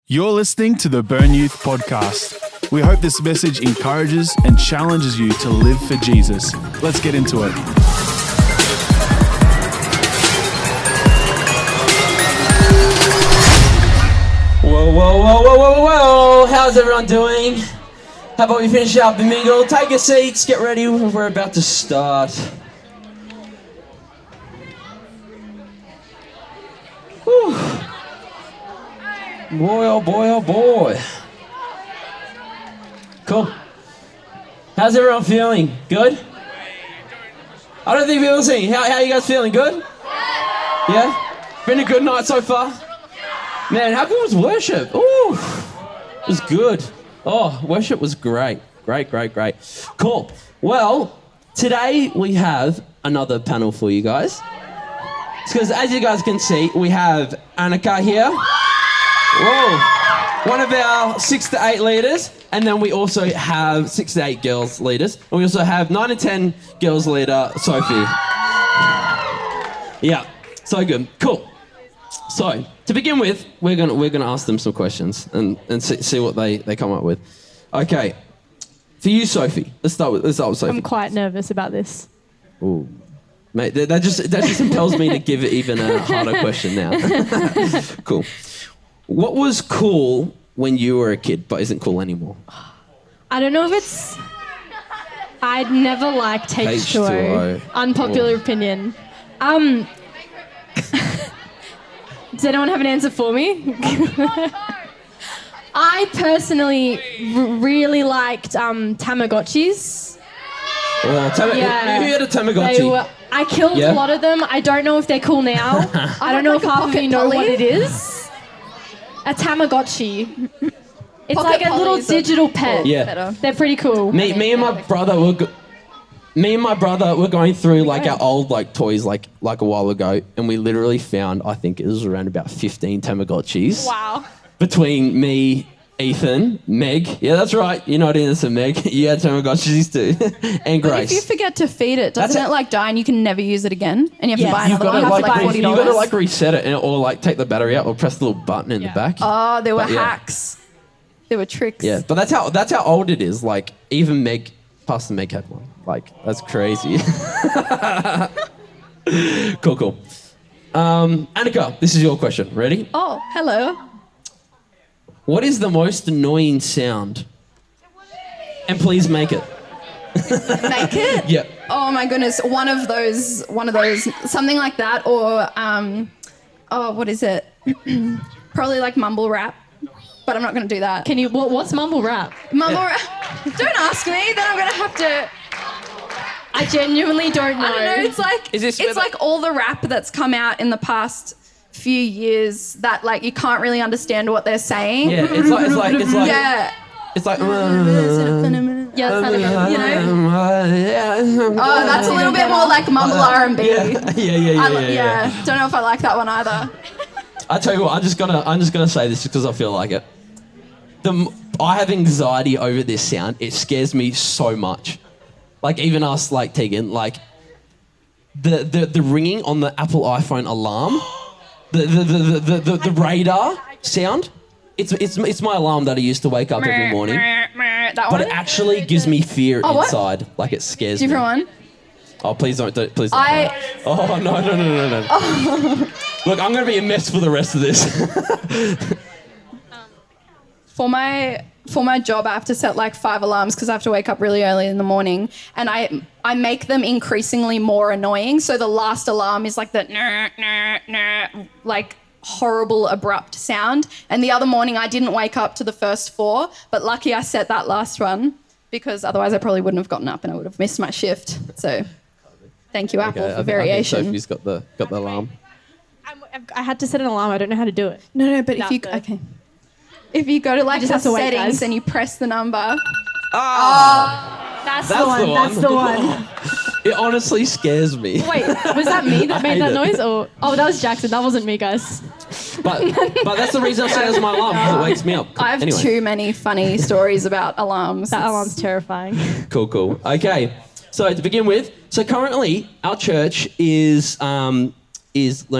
You're listening to the Burn Youth Podcast. We hope this message encourages and challenges you to live for Jesus. Let's get into it. Whoa. How's everyone doing? How about we finish up the mingle? Take your seats, get ready, we're about to start. Whew. Boy, oh boy. Cool. How's everyone feeling? Good? I don't think people are listening. How are you guys feeling? Good? Yeah? Been a good night so far? Man, how good was worship? Ooh, it was good. Oh, worship was great. Great. Cool. Well, today we have another panel for you guys. Because as you guys can see, we have Annika here. Whoa. One of our 6 to 8 leaders. And then we also have 6 to 8 girls leaders. And we also have 9 to 10 girls leader, Sophie. Yeah, so good. Cool. So, to begin with, we're gonna ask them some questions and see what they come up with. Okay. For you, Sophie. Let's start with Sophie. I'm quite nervous about this. Ooh. Mate, that just impels me to give it even a harder question now. Cool. What was cool when you were a kid but isn't cool anymore? I don't know if it's... I'd never liked H2O. Unpopular opinion. Does anyone have an answer for me? I personally really liked Tamagotchis. Oh, who had a Tamagotchi? I killed a lot of them. I don't know if they're cool now. I don't know if half of you know what it is. A Tamagotchi. It's like a little digital pet. Yeah. They're pretty cool. Me and my brother were going through like our old like toys like a while ago, and we literally found, I think it was around about 15 Tamagotchis. Wow. Between me, Ethan, Meg. Yeah, that's right. You're not innocent, Meg. You had Tamagotchis too. And Grace. But if you forget to feed it, doesn't it like die and you can never use it again? And you have to buy another one for like $40. You've got to like reset it or like take the battery out or press the little button in the back. Oh, there were hacks. There were tricks. Yeah, but that's how old it is. Like even Pastor Meg had one. Like that's crazy. Cool. Annika, this is your question. Ready? Oh, hello. What is the most annoying sound? And please make it. Make it? Yeah. Oh my goodness, one of those, something like that, or what is it? Probably like mumble rap, but I'm not going to do that. Can you? What's mumble rap? Mumble rap? Don't ask me. Then I'm going to have to. I genuinely don't know. I don't know. It's like like all the rap that's come out in the past few years that like you can't really understand what they're saying. Yeah, it's like yeah. It's like you know. Oh, that's a little bit more like mumble R&B. Yeah. Don't know if I like that one either. I tell you what, I'm just gonna say this because I feel like it. I have anxiety over this sound. It scares me so much. Like even us, like Tegan, like the ringing on the Apple iPhone alarm, the radar sound. It's my alarm that I used to wake up every morning. That but one? it actually gives me fear inside. What? Like it scares me. Different one? Oh, please don't. Please don't. Oh, no. Oh. Look, I'm going to be a mess for the rest of this. For my job, I have to set like 5 alarms because I have to wake up really early in the morning, and I make them increasingly more annoying. So the last alarm is like the like horrible abrupt sound. And the other morning I didn't wake up to the first 4, but lucky I set that last one because otherwise I probably wouldn't have gotten up and I would have missed my shift. So thank you, Apple, for variation. I think Sophie's got the alarm. I had to set an alarm. I don't know how to do it. No, but if you go to like the settings and you press the number. That's the one. It honestly scares me. Wait, was that me that made that noise? Or that was Jackson. That wasn't me, guys. But that's the reason I say it's my alarm, because it wakes me up. I have too many funny stories about alarms. That alarm's terrifying. Cool. Okay, so to begin with, currently our church is learning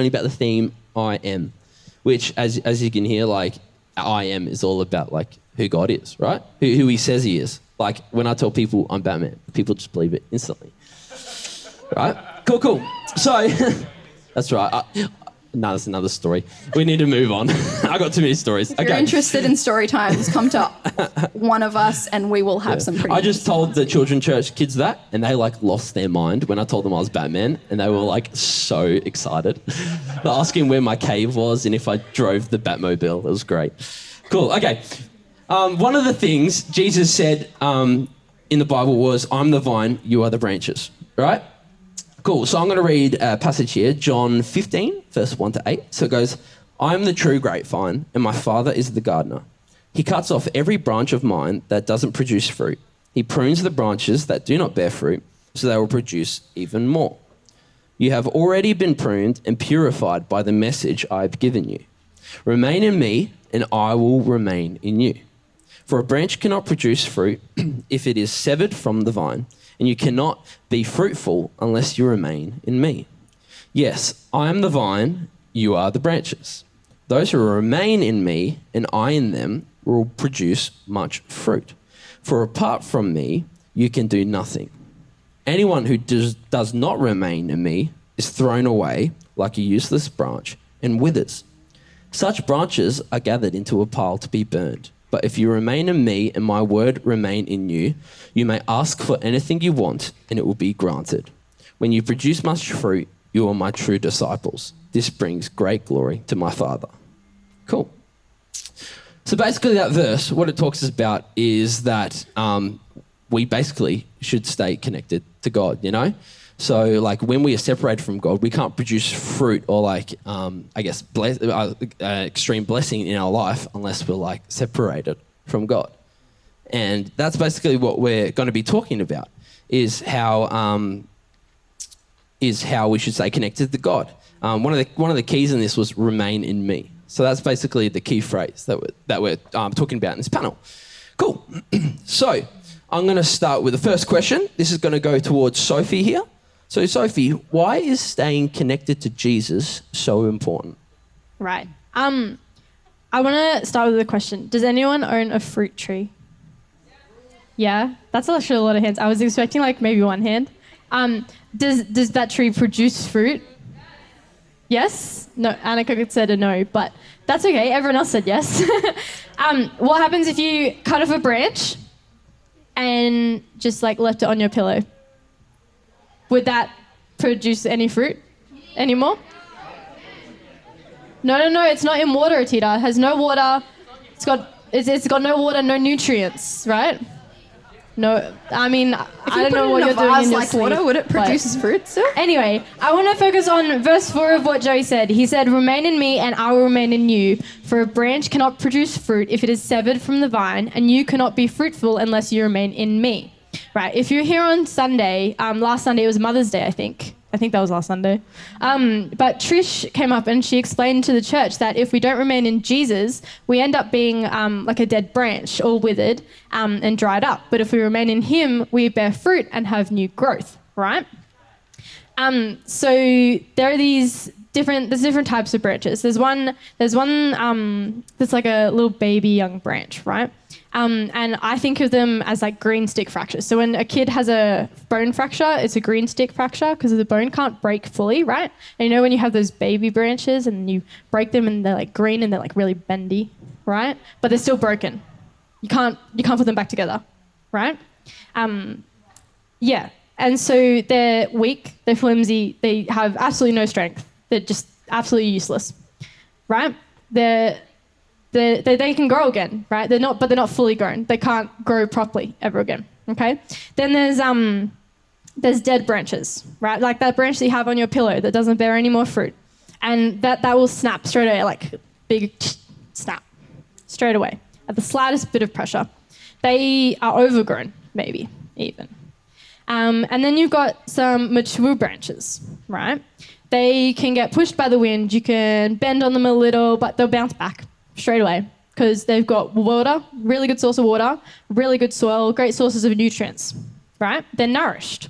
about the theme I am, which as you can hear, like I am is all about like who God is, right? Who he says he is. Like when I tell people I'm Batman, people just believe it instantly. Right? Cool. So, that's right. No, that's another story. We need to move on. I got too many stories. If you're interested in story times, come to one of us and we will have some pretty... I just told the children church kids that and they like lost their mind when I told them I was Batman and they were like so excited. They're asking where my cave was and if I drove the Batmobile. It was great. Cool, okay. One of the things Jesus said in the Bible was, I'm the vine, you are the branches, right? Cool, so I'm going to read a passage here, John 15, verse 1 to 8. So it goes, I am the true grapevine, and my Father is the gardener. He cuts off every branch of mine that doesn't produce fruit. He prunes the branches that do not bear fruit, so they will produce even more. You have already been pruned and purified by the message I have given you. Remain in me, and I will remain in you. For a branch cannot produce fruit if it is severed from the vine, and you cannot be fruitful unless you remain in me. Yes, I am the vine, you are the branches. Those who remain in me and I in them will produce much fruit. For apart from me, you can do nothing. Anyone who does not remain in me is thrown away like a useless branch and withers. Such branches are gathered into a pile to be burned. But if you remain in me and my word remain in you, you may ask for anything you want and it will be granted. When you produce much fruit, you are my true disciples. This brings great glory to my Father. Cool. So basically that verse, what it talks about is that we basically should stay connected to God, you know? So like when we are separated from God, we can't produce fruit or like, extreme blessing in our life unless we're like separated from God. And that's basically what we're going to be talking about is how we should stay connected to God. One of the keys in this was remain in me. So that's basically the key phrase that we're talking about in this panel. Cool. So I'm going to start with the first question. This is going to go towards Sophie here. So, Sophie, why is staying connected to Jesus so important? Right. I want to start with a question. Does anyone own a fruit tree? Yeah? That's actually a lot of hands. I was expecting like maybe one hand. Does that tree produce fruit? Yes? No, Annika said a no, but that's okay. Everyone else said yes. What happens if you cut off a branch and just like left it on your pillow? Would that produce any fruit anymore? No, it's not in water, Atita. It has no water. It's got no water, no nutrients, right? No, I mean, I don't know what you're doing in your sleep. Water, would it produce fruit still? Anyway, I want to focus on verse 4 of what Joey said. He said, remain in me and I will remain in you. For a branch cannot produce fruit if it is severed from the vine, and you cannot be fruitful unless you remain in me. Right, if you're here on Sunday, last Sunday it was Mother's Day, I think that was last Sunday. But Trish came up and she explained to the church that if we don't remain in Jesus, we end up being like a dead branch, all withered and dried up. But if we remain in him, we bear fruit and have new growth, right? So there are there's different types of branches. There's one that's like a little baby young branch, right? And I think of them as like green stick fractures. So when a kid has a bone fracture, it's a green stick fracture because the bone can't break fully, right? And you know when you have those baby branches and you break them and they're like green and they're like really bendy, right? But they're still broken. You can't put them back together, right? Yeah. And so they're weak, they're flimsy, they have absolutely no strength. They're just absolutely useless, right? They can grow again, right? They're not fully grown. They can't grow properly ever again. Okay. Then there's dead branches, right? Like that branch that you have on your pillow that doesn't bear any more fruit, and that will snap straight away, like big snap, straight away at the slightest bit of pressure. They are overgrown, maybe even. And then you've got some mature branches, right? They can get pushed by the wind. You can bend on them a little, but they'll bounce back straight away because they've got water, really good source of water, really good soil, great sources of nutrients, right? They're nourished.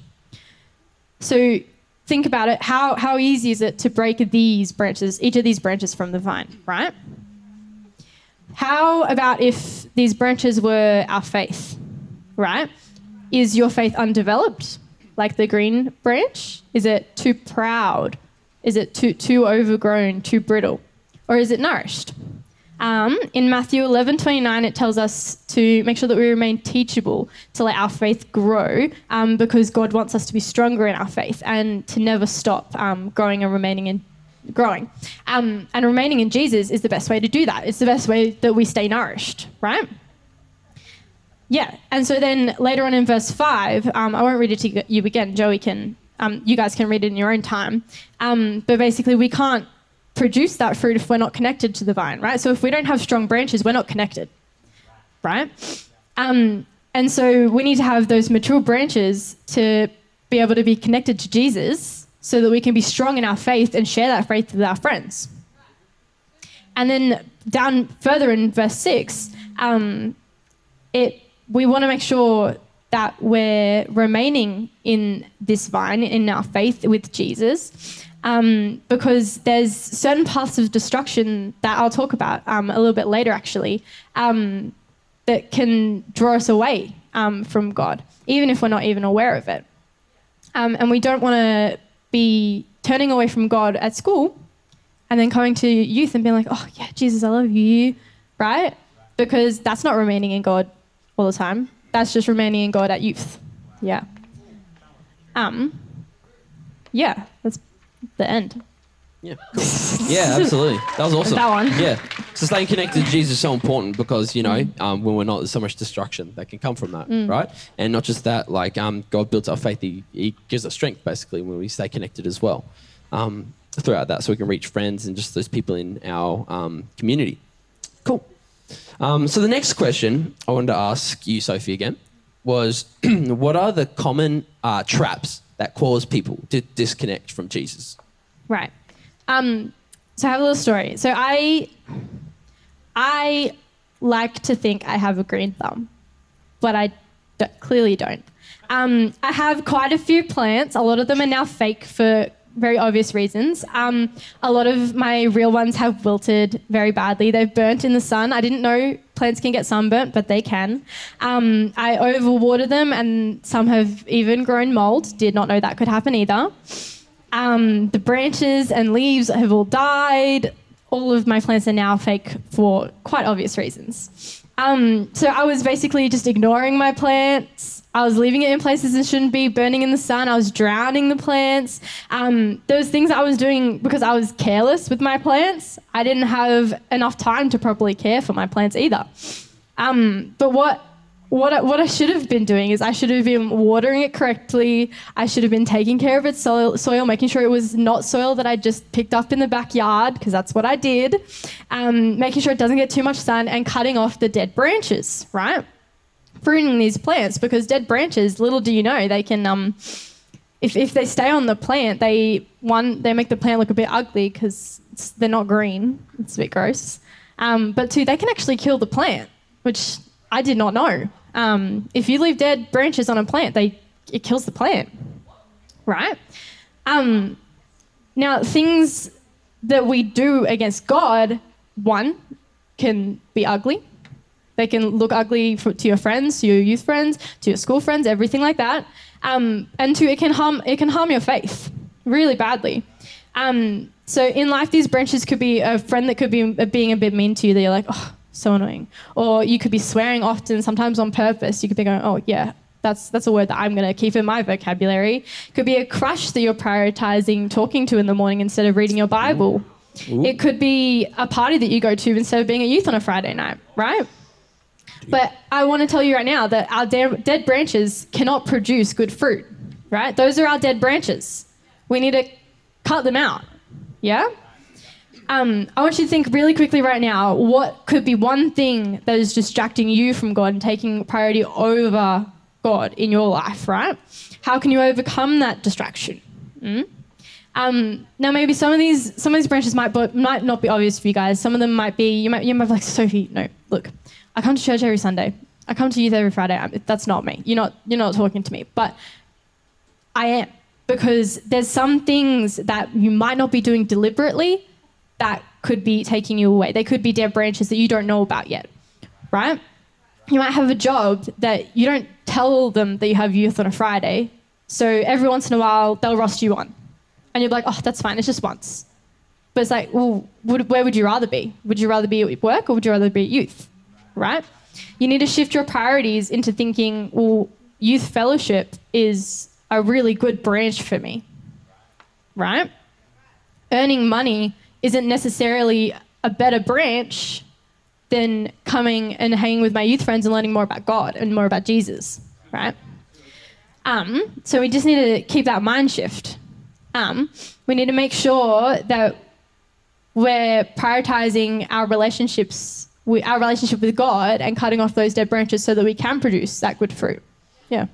So think about it. How easy is it to break these branches, each of these branches from the vine, right? how about if these branches were our faith, right? Is your faith undeveloped, like the green branch? Is it too proud? Is it too overgrown, too brittle? Or is it nourished? In Matthew 11:29, it tells us to make sure that we remain teachable, to let our faith grow, because God wants us to be stronger in our faith and to never stop growing and remaining growing. And remaining in Jesus is the best way to do that. It's the best way that we stay nourished, right? Yeah. And so then later on in verse 5, I won't read it to you again. Joey can, you guys can read it in your own time. But basically we can't produce that fruit if we're not connected to the vine, right? So if we don't have strong branches, we're not connected, right? And so we need to have those mature branches to be able to be connected to Jesus so that we can be strong in our faith and share that faith with our friends. And then down further in verse 6, we want to make sure that we're remaining in this vine, in our faith with Jesus, because there's certain paths of destruction that I'll talk about a little bit later, actually, that can draw us away from God, even if we're not even aware of it. And we don't want to be turning away from God at school and then coming to youth and being like, oh, yeah, Jesus, I love you, right? Because that's not remaining in God all the time. That's just remaining in God at youth. Yeah. Yeah, that's the end. Yeah, cool. Yeah, absolutely. That was awesome. That one. Yeah. So staying connected to Jesus is so important because, when we're not, there's so much destruction that can come from that, right? And not just that, like, God builds our faith. He gives us strength, basically, when we stay connected as well throughout that so we can reach friends and just those people in our community. Cool. So the next question I wanted to ask you, Sophie, again, was what are the common traps that cause people to disconnect from Jesus? Right. So I have a little story. So I like to think I have a green thumb, but I clearly don't. I have quite a few plants. A lot of them are now fake for very obvious reasons. A lot of my real ones have wilted very badly. They've burnt in the sun. I didn't know plants can get sunburnt, but they can. I overwater them and some have even grown mold. Did not know that could happen either. The branches and leaves have all died. All of my plants are now fake for quite obvious reasons. So I was basically just ignoring my plants. I was leaving it in places it shouldn't be, burning in the sun. I was drowning the plants. There was things I was doing because I was careless with my plants. I didn't have enough time to properly care for my plants either. But what I should have been doing is I should have been watering it correctly. I should have been taking care of its soil, making sure it was not soil that I just picked up in the backyard, because that's what I did. Making sure it doesn't get too much sun and cutting off the dead branches, right? Pruning these plants, because dead branches, little do you know, they can, if they stay on the plant, they make the plant look a bit ugly because they're not green. It's a bit gross. But two, they can actually kill the plant, which I did not know. If you leave dead branches on a plant, it kills the plant, right? Now, things that we do against God, one, can be ugly. They can look ugly to your friends, to your youth friends, to your school friends, everything like that. And two, it can harm your faith really badly. So in life, these branches could be a friend that could be being a bit mean to you, that you're like, oh, so annoying. Or you could be swearing often, sometimes on purpose. You could be going, oh yeah, that's a word that I'm going to keep in my vocabulary. Could be a crush that you're prioritizing talking to in the morning instead of reading your Bible. Ooh. It could be a party that you go to instead of being at youth on a Friday night, right? But I want to tell you right now that our dead branches cannot produce good fruit, right? Those are our dead branches. We need to cut them out, yeah? I want you to think really quickly right now, what could be one thing that is distracting you from God and taking priority over God in your life, right? How can you overcome that distraction? Now, maybe some of these branches might not be obvious for you guys. Some of them might be, you might be like, Sophie, no, look, I come to church every Sunday. I come to youth every Friday. That's not me. You're not talking to me. But I am, because there's some things that you might not be doing deliberately, that could be taking you away. They could be dead branches that you don't know about yet, right? You might have a job that you don't tell them that you have youth on a Friday, so every once in a while they'll roster you on. And you're like, oh, that's fine, it's just once. But it's like, well, where would you rather be? Would you rather be at work or would you rather be at youth, right? You need to shift your priorities into thinking, well, youth fellowship is a really good branch for me, right? Earning money isn't necessarily a better branch than coming and hanging with my youth friends and learning more about God and more about Jesus, right? So we just need to keep that mind shift. We need to make sure that we're prioritizing our relationship with God and cutting off those dead branches so that we can produce that good fruit. Yeah.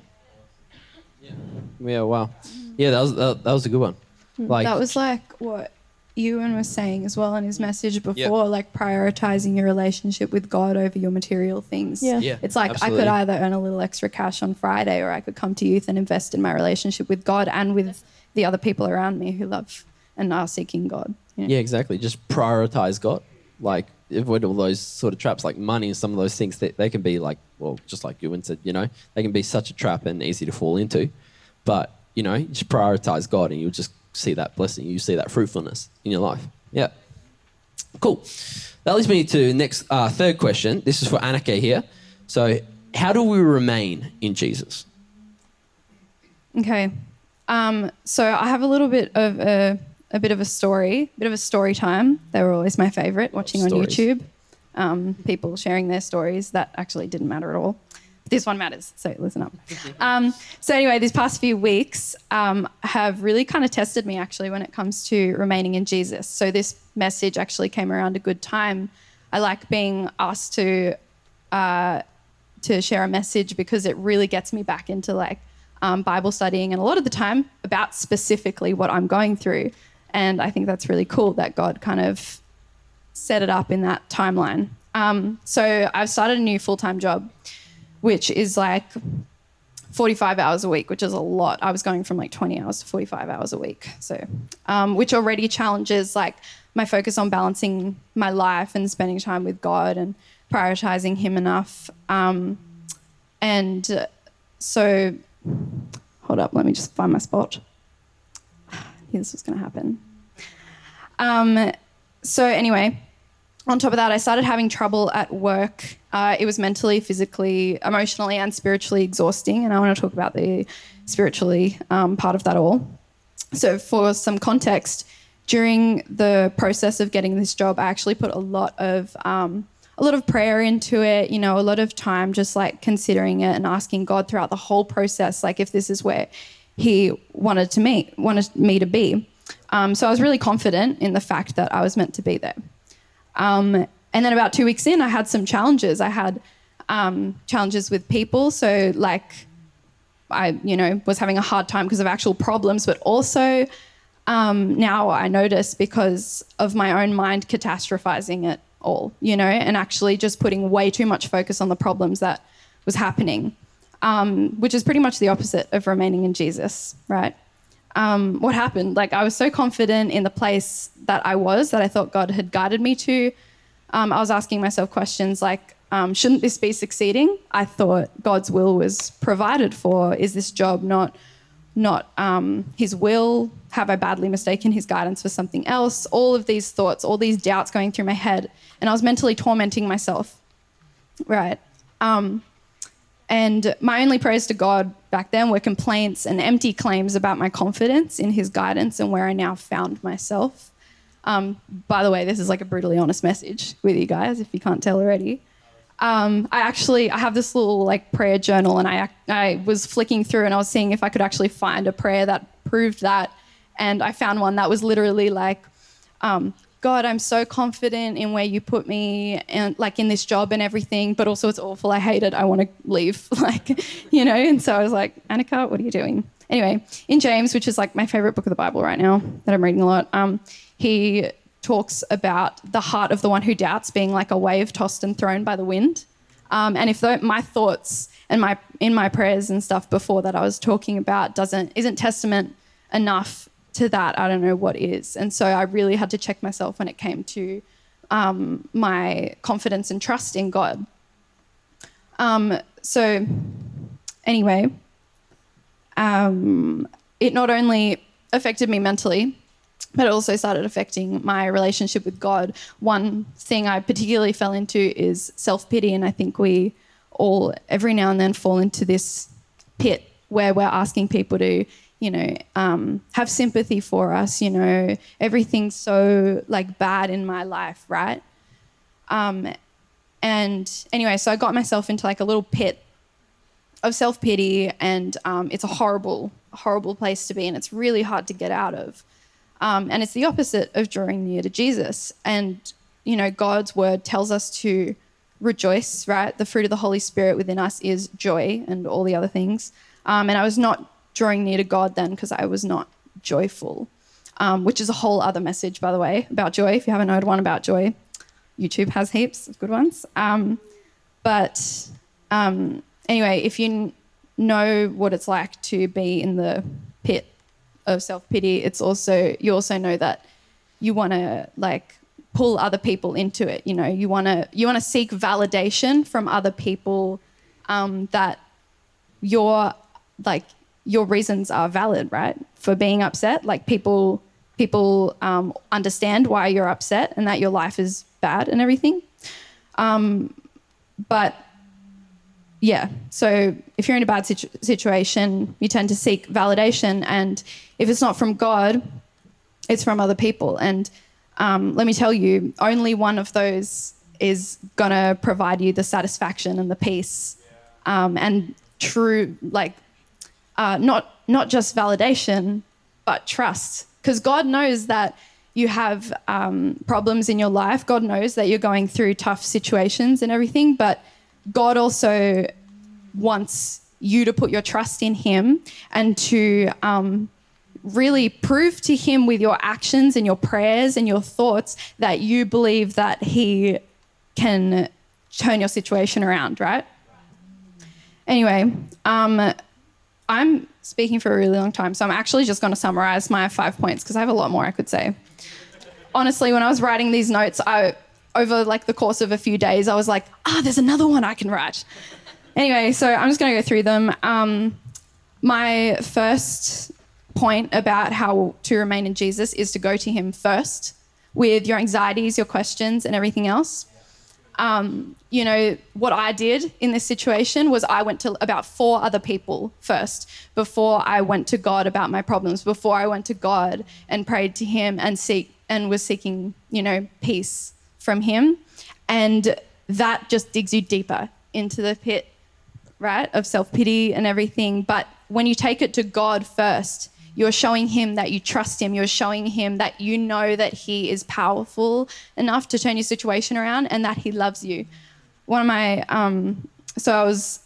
Yeah, wow. Yeah, that was a good one. Like, That was like what Ewan was saying as well in his message before, like prioritizing your relationship with God over your material things. Yeah. Yeah, It's like absolutely. I could either earn a little extra cash on Friday or I could come to youth and invest in my relationship with God and with the other people around me who love and are seeking God. You know? Yeah, exactly. Just prioritize God. Like, avoid all those sort of traps, like money and some of those things. They can be like, well, just like Ewan said, you know, they can be such a trap and easy to fall into. But, you know, just prioritize God and you'll just see that blessing. You see that fruitfulness in your life. Yeah. Cool. That leads me to next third question. This is for Annika here. So, how do we remain in Jesus? Okay. So I have a little bit of a bit of a story time. They were always my favorite, watching on Stories. YouTube. People sharing their stories that actually didn't matter at all. This one matters, so listen up. So anyway, these past few weeks have really kind of tested me actually when it comes to remaining in Jesus. So this message actually came around a good time. I like being asked to share a message because it really gets me back into like Bible studying and a lot of the time about specifically what I'm going through. And I think that's really cool that God kind of set it up in that timeline. So I've started a new full-time job, which is like 45 hours a week, which is a lot. I was going from like 20 hours to 45 hours a week. So, which already challenges like my focus on balancing my life and spending time with God and prioritizing Him enough. So, hold up, let me just find my spot. Knew this was going to happen. So anyway, on top of that, I started having trouble at work. It was mentally, physically, emotionally, and spiritually exhausting. And I want to talk about the spiritually part of that all. So for some context, during the process of getting this job, I actually put a lot of prayer into it, you know, a lot of time just like considering it and asking God throughout the whole process, like if this is where He wanted me to be. So I was really confident in the fact that I was meant to be there. And then about 2 weeks in, I had some challenges. I had challenges with people. So like I, you know, was having a hard time because of actual problems, but also now I notice because of my own mind catastrophizing it all, you know, and actually just putting way too much focus on the problems that was happening, which is pretty much the opposite of remaining in Jesus, right? What happened? Like I was so confident in the place that I thought God had guided me to. I was asking myself questions like, shouldn't this be succeeding? I thought God's will was provided for. Is this job not His will? Have I badly mistaken His guidance for something else? All of these thoughts, all these doubts going through my head, and I was mentally tormenting myself, right? And my only prayers to God back then were complaints and empty claims about my confidence in His guidance and where I now found myself. By the way, this is like a brutally honest message with you guys, if you can't tell already. I have this little like prayer journal, and I was flicking through and I was seeing if I could actually find a prayer that proved that. And I found one that was literally like, God, I'm so confident in where you put me and like in this job and everything, but also it's awful. I hate it. I want to leave, like, you know? And so I was like, Annika, what are you doing? Anyway, in James, which is like my favorite book of the Bible right now that I'm reading a lot, he talks about the heart of the one who doubts being like a wave tossed and thrown by the wind. And if my thoughts and in my prayers and stuff before that I was talking about isn't testament enough to that, I don't know what is. And so I really had to check myself when it came to my confidence and trust in God. So anyway, it not only affected me mentally, but it also started affecting my relationship with God. One thing I particularly fell into is self-pity, and I think we all every now and then fall into this pit where we're asking people to, have sympathy for us. Everything's so bad in my life, right? And anyway, so I got myself into a little pit of self-pity, and it's a horrible place to be, and it's really hard to get out of. And it's the opposite of drawing near to Jesus. And, God's word tells us to rejoice, right? The fruit of the Holy Spirit within us is joy and all the other things. And I was not drawing near to God then because I was not joyful, which is a whole other message, by the way, about joy. If you haven't heard one about joy, YouTube has heaps of good ones. But anyway, if you know what it's like to be in the pit of self-pity, you also know that you want to pull other people into it. You want to seek validation from other people, that your reasons are valid, right? For being upset. People understand why you're upset and that your life is bad and everything. But yeah, so if you're in a bad situation, you tend to seek validation, and if it's not from God, it's from other people. And let me tell you, only one of those is gonna provide you the satisfaction and the peace, and true, not just validation, but trust. Because God knows that you have problems in your life. God knows that you're going through tough situations and everything, but God also wants you to put your trust in him and to really prove to him with your actions and your prayers and your thoughts that you believe that he can turn your situation around, right? Anyway, I'm speaking for a really long time, so I'm actually just going to summarize my 5 points because I have a lot more I could say. Honestly, when I was writing these notes, over the course of a few days, I was like, there's another one I can write. Anyway, so I'm just going to go through them. My first point about how to remain in Jesus is to go to him first with your anxieties, your questions, and everything else. What I did in this situation was I went to about 4 other people first before I went to God about my problems, before I went to God and prayed to him and was seeking, peace from him. And that just digs you deeper into the pit, right, of self-pity and everything. But when you take it to God first, you're showing him that you trust him. You're showing him that you know that he is powerful enough to turn your situation around and that he loves you. One of my, so I was,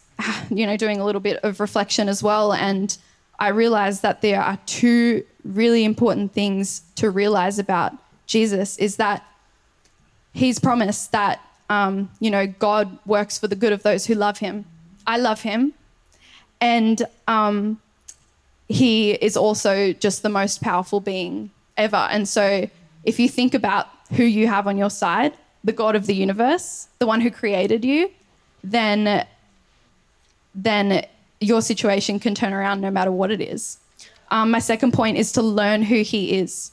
doing a little bit of reflection as well, and I realized that there are 2 really important things to realize about Jesus is that he's promised that, God works for the good of those who love him. I love him. And he is also just the most powerful being ever. And so if you think about who you have on your side, the God of the universe, the one who created you, then your situation can turn around no matter what it is. My second point is to learn who he is.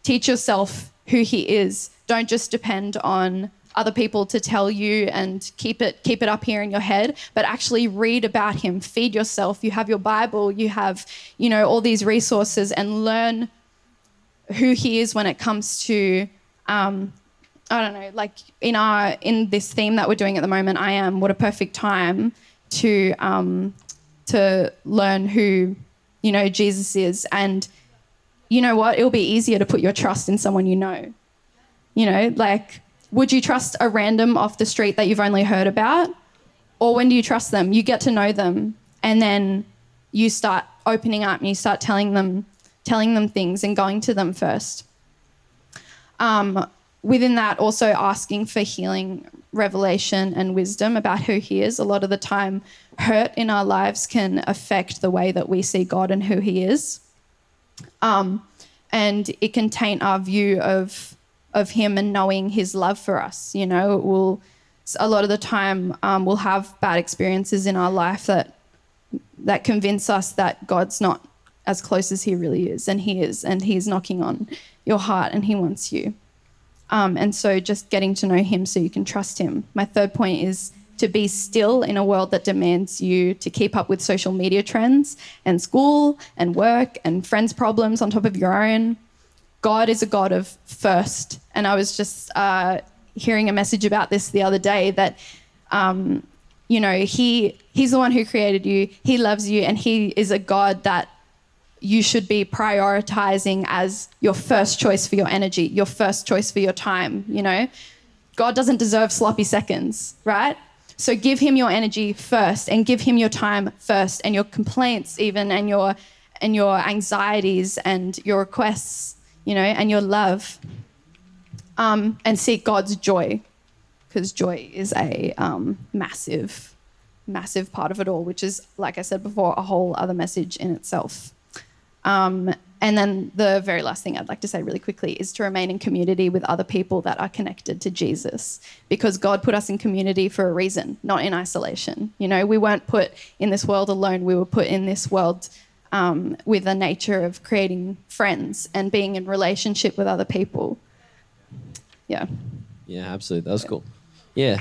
Teach yourself who he is. Don't just depend on other people to tell you and keep it up here in your head, but actually read about him. Feed yourself. You have your Bible, you have, all these resources, and learn who he is when it comes to, in this theme that we're doing at the moment, I Am. What a perfect time to learn who, Jesus is. And you know what? It'll be easier to put your trust in someone you know. Would you trust a random off the street that you've only heard about? Or when do you trust them? You get to know them, and then you start opening up and you start telling them things and going to them first. Within that, also asking for healing, revelation, and wisdom about who he is. A lot of the time, hurt in our lives can affect the way that we see God and who he is. and it can taint our view of him and knowing his love for us. You know, it will, a lot of the time we'll have bad experiences in our life that convince us that God's not as close as he really is, and he is, and he's knocking on your heart and he wants you. And so just getting to know him so you can trust him. My third point is to be still in a world that demands you to keep up with social media trends and school and work and friends' problems on top of your own. God is a God of first. And I was just hearing a message about this the other day that, you know, he's the one who created you. He loves you, and he is a God that you should be prioritizing as your first choice for your energy, your first choice for your time, you know? God doesn't deserve sloppy seconds, right? So give him your energy first, and give him your time first, and your complaints even, and your anxieties and your requests, you know, and your love. And seek God's joy, because joy is a massive, massive part of it all, which is, like I said before, a whole other message in itself. And then the very last thing I'd like to say really quickly is to remain in community with other people that are connected to Jesus, because God put us in community for a reason, not in isolation. You know, we weren't put in this world alone. We were put in this world with a nature of creating friends and being in relationship with other people. Yeah. Yeah, absolutely. That was cool. Yeah.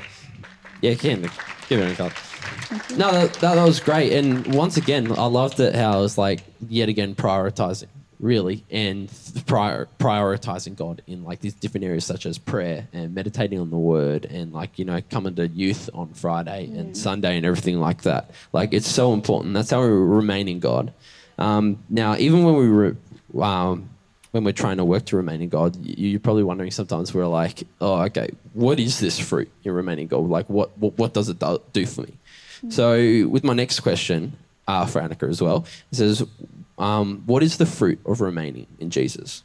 Yeah, Ken, give it a go. No, that was great. And once again, I loved it how it was like, yet again, prioritizing, really, and prioritizing God in like these different areas such as prayer and meditating on the word and like, you know, coming to youth on Friday and Sunday and everything like that. Like, it's so important. That's how we remain in God. Now, even when we're trying to work to remain in God, you're probably wondering sometimes, we're like, oh, okay, what is this fruit in remaining in God? Like, what does it do for me? So with my next question for Annika as well, it says, what is the fruit of remaining in Jesus?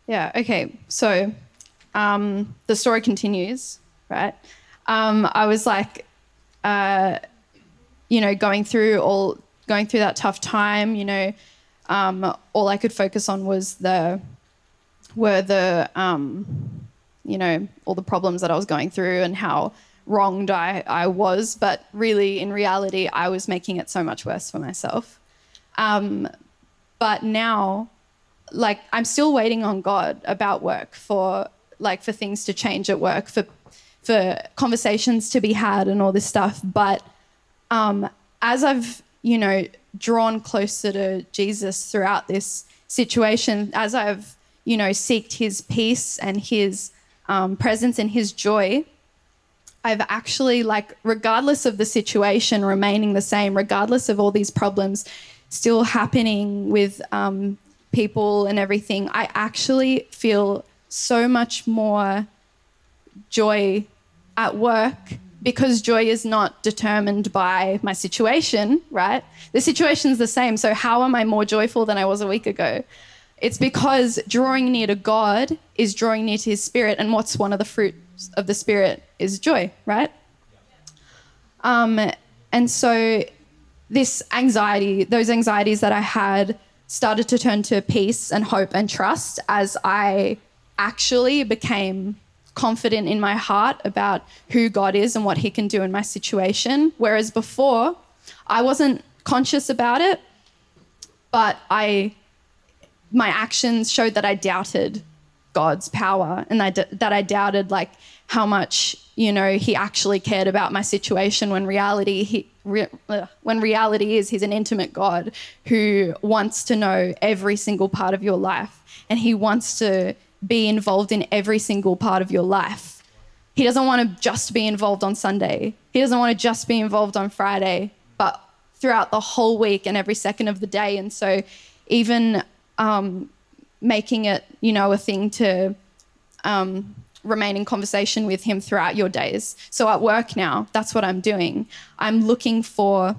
Yeah, okay. So the story continues, right? I was like, you know, going through that tough time, you know, all I could focus on were the you know, all the problems that I was going through and how wronged I was, but really in reality I was making it so much worse for myself. But now, like, I'm still waiting on God about work, for things to change at work, for conversations to be had and all this stuff. But as I've, you know, drawn closer to Jesus throughout this situation, as I've, you know, seeked his peace and his presence and his joy, I've actually, like, regardless of the situation remaining the same, regardless of all these problems still happening with people and everything, I actually feel so much more joy at work, because joy is not determined by my situation, right? The situation's the same, so how am I more joyful than I was a week ago? It's because drawing near to God is drawing near to his Spirit, and what's one of the fruits of the Spirit is joy, right? And so those anxieties that I had started to turn to peace and hope and trust as I actually became confident in my heart about who God is and what he can do in my situation. Whereas before, I wasn't conscious about it, but my actions showed that I doubted God's power, and that I doubted, like, how much, you know, he actually cared about my situation, when reality is he's an intimate God who wants to know every single part of your life, and he wants to be involved in every single part of your life. He doesn't want to just be involved on Sunday. He doesn't want to just be involved on Friday, but throughout the whole week and every second of the day. And so even making it, you know, a thing to remain in conversation with him throughout your days. So at work now, that's what I'm doing. I'm looking for,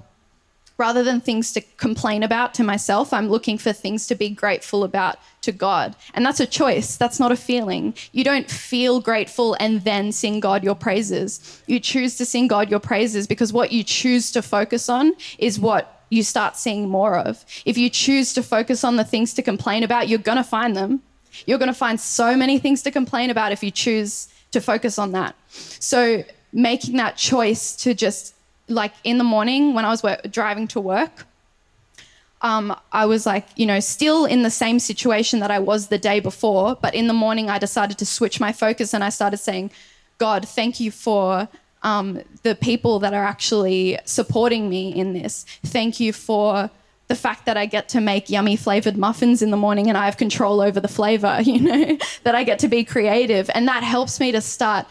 rather than things to complain about to myself, I'm looking for things to be grateful about to God. And that's a choice. That's not a feeling. You don't feel grateful and then sing God your praises. You choose to sing God your praises because what you choose to focus on is what you start seeing more of. If you choose to focus on the things to complain about, you're going to find them. You're going to find so many things to complain about if you choose to focus on that. So making that choice to just, like in the morning when I was driving to work, I was like, still in the same situation that I was the day before, but in the morning I decided to switch my focus and I started saying, God, thank you for the people that are actually supporting me in this. Thank you for the fact that I get to make yummy flavored muffins in the morning and I have control over the flavor, that I get to be creative. And that helps me to start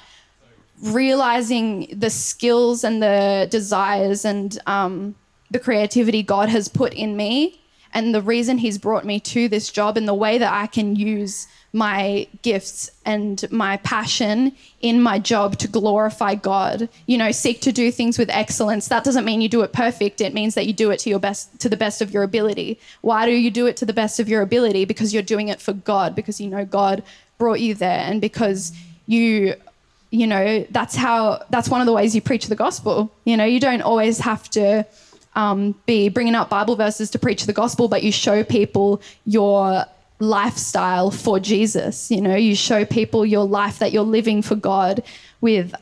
realizing the skills and the desires and the creativity God has put in me and the reason he's brought me to this job and the way that I can use my gifts and my passion in my job to glorify God. Seek to do things with excellence. That doesn't mean you do it perfect. It means that you do it to the best of your ability. Why do you do it to the best of your ability? Because you're doing it for God, because God brought you there, and because that's one of the ways you preach the gospel. You don't always have to be bringing up Bible verses to preach the gospel, but you show people your lifestyle for Jesus. You show people your life that you're living for God with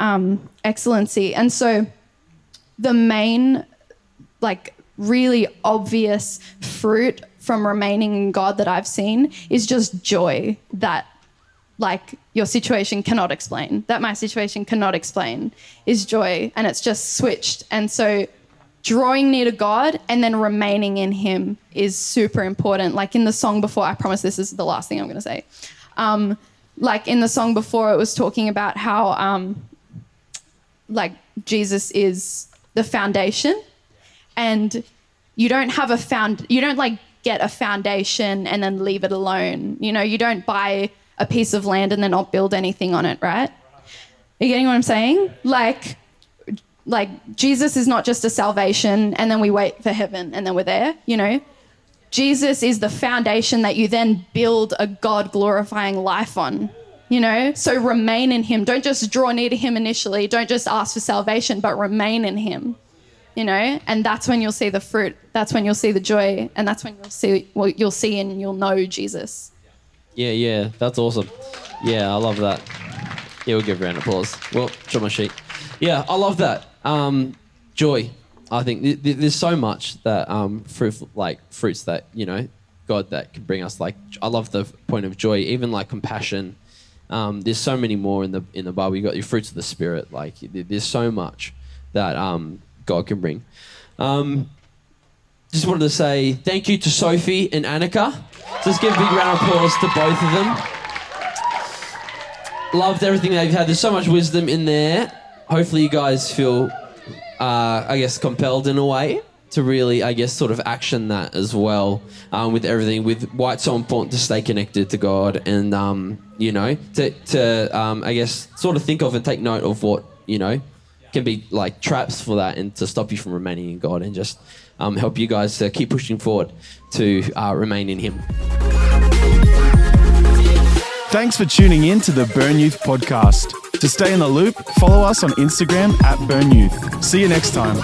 excellency. And so the main, really obvious fruit from remaining in God that I've seen is just joy that your situation cannot explain, that my situation cannot explain, is joy. And it's just switched. And so drawing near to God and then remaining in him is super important. Like in the song before, I promise this is the last thing I'm going to say. In the song before, it was talking about how Jesus is the foundation, and you don't have get a foundation and then leave it alone. You don't buy a piece of land and then not build anything on it, right? Are you getting what I'm saying? Jesus is not just a salvation and then we wait for heaven and then we're there, Jesus is the foundation that you then build a God glorifying life on, So remain in him. Don't just draw near to him initially. Don't just ask for salvation, but remain in him, and that's when you'll see the fruit. That's when you'll see the joy. And that's when you'll see and you'll know Jesus. Yeah, that's awesome. Yeah, I love that. Yeah, we'll give a round of applause. Well, show my sheet. Yeah, I love that. Joy. I think there's so much that fruits that God that can bring us. I love the point of joy, even compassion. There's so many more in the Bible. You got your fruits of the Spirit. There's so much that God can bring. Just wanted to say thank you to Sophie and Annika. Just give a big round of applause to both of them. Loved everything they've had. There's so much wisdom in there. Hopefully you guys feel, compelled in a way to really, sort of action that as well with everything, with why it's so important to stay connected to God and, sort of think of and take note of what, can be traps for that and to stop you from remaining in God and just help you guys to keep pushing forward to remain in him. Thanks for tuning in to the Burn Youth podcast. To stay in the loop, follow us on Instagram @BurnYouth. See you next time.